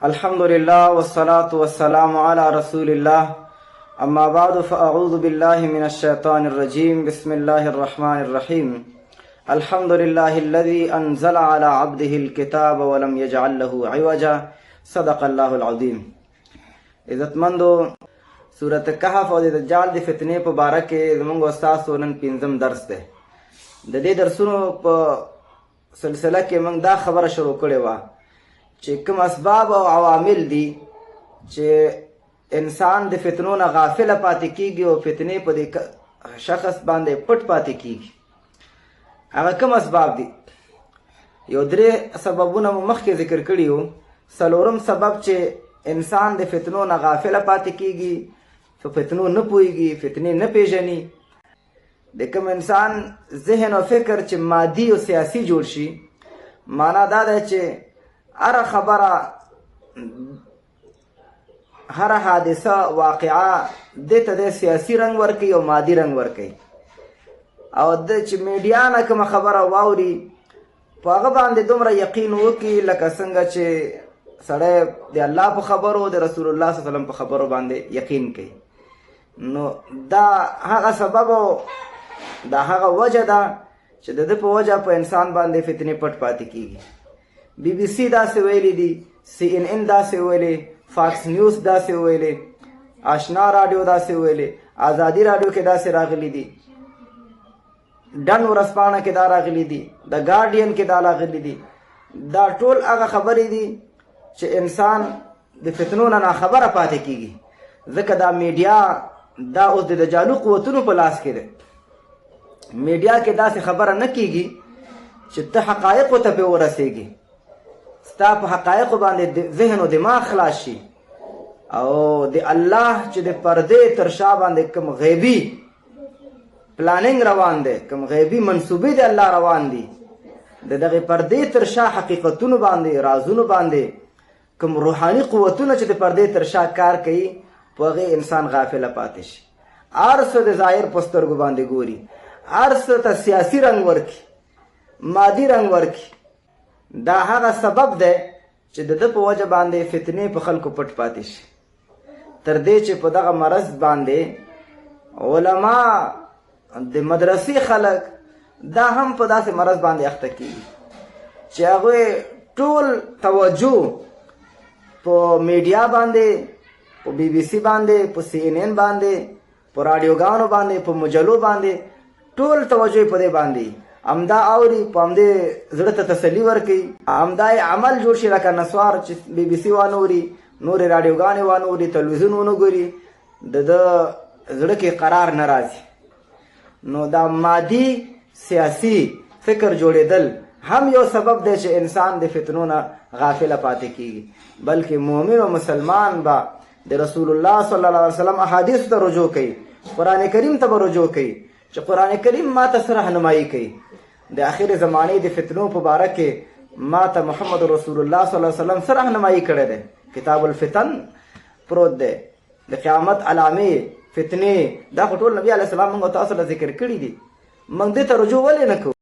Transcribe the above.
الحمد لله والصلاة والسلام على رسول الله أما بعد فأعوذ بالله من الشيطان الرجيم بسم الله الرحمن الرحيم الحمد لله الذي أنزل على عبده الكتاب ولم يجعل له عوجا صدق الله العظيم. عزتمندو سورة کهف او د دجال د فتنې په باره کې زموږ استاد نن پنځم درس دی. د دې درسونو په سلسله کې موږ دا خبره شروع کړې وه چې کوم اسباب او عوامل دي چې انسان د فتنو نه غافله پاتې کیږي او فتنې په دې شخص باندې پټ پاتې کیږي. هغه کوم اسباب دي؟ یو درې سببونه مو مخکې ذکر کړي وو. څلورم سبب چې انسان د فتنو نه غافله پاتې کیږي، په فتنو نه پوهیږي، فتنې نه پیژني. د کوم انسان ذهن او فکر چې مادي او سیاسي جوړ شي، معنا دا ده چې هر خبره، هر حادثه، واقعه دې ته د سیاسي رنګ ورکوي او مادي رنګ ورکوي. او د چې میډیا نه کومه خبره واوري په هغه باندې دومره یقین وکړي لکه څنګه چې سړی د الله په خبرو، د رسول الله صلی الله علیه وسلم په خبرو باندې یقین کوي. نو دا هغه سبب او دا هغه وجه ده چې د ده په وجه په انسان باندې فتنې پټ پاتې کیږي. بی بی سی داسې ویلي دي، سی ان ان داسې ویلي، فاکس نیوز داسې ویلي، آشنا راډیو داسې ویلي، آزادي راډیو کې داسې راغلي دي، ډن ورځپاڼه کې دا راغلي دي، د ګارډین کې دا راغلي دي. دا ټول هغه خبرې دي چې انسان د فتنو نه ناخبره پاتې کیږي. ځکه دا میډیا دا اوس د دجالو قوتونو په لاس کې ده. میډیا کې داسې خبره نه کیږي چې ته حقایقو ته پې ورسېږي، ستا په حقایقو باندې ذهن او دماغ خلاص شي او د الله چې د پردې تر شا باندې کوم غیبي پلاننګ روان دی، کوم غیبي منصوبې د الله روان دي، د دغې پردې تر شا حقیقتونو باندې، رازونو باندې کوم روحاني قوتونه چې د پردې تر شا کار کوي، په هغې انسان غافله پاتې شي. هر څه د ظاهر په سترګو باندې ګوري، هر څه ته سیاسي رنګ ورکړي، مادي رنګ ورکړي. دا هغه سبب دی چې د ده په وجه باندې فتنې په خلکو پټ پاتې شي. تر دې چې په دغه مرض باندې علما، د مدرسې خلک دا هم په داسې مرض باندې اخته کېږي چې هغوی ټول توجه په میډیا باندې، په بی بی سی باندې، په سی ان ان باندې، په راډیوګانو باندې، په مجلو باندې، ټول توجه په دې باندې همدا اوري، په همدې زړه ته تسلي ورکوي، همدا یې عمل جوړ شي. لکه نسوار چې بی بی سی وانوري، نورې راډیوګانې وانوري، تلویزیون ونه ګوري، د ده زړه کې قرار نه راځي. نو دا مادي سیاسي فکر جوړېدل هم یو سبب دی چې انسان د فتنو نه غافله پاتې کیږي. بلکې مؤمن او مسلمان به د رسول الله صلی الله علیه وسلم احادیث ته رجوع کوي، قرآن کریم ته به رجوع کوي چې قرآن کریم ما ته څه رهنمایي کوي. د آخر زمانې د فتنو په باره کې ما ته محمد رسول الله صلی الله علیه وسلم څه رهنمایي کړی دی. کتاب الفتن پروت دی، د قیامت علامې، فتنې، دا خو ټول نبي علیه السلام موږ تاسو له ذکر کړي دي. موږ دې ته رجوع ولې نه کوو؟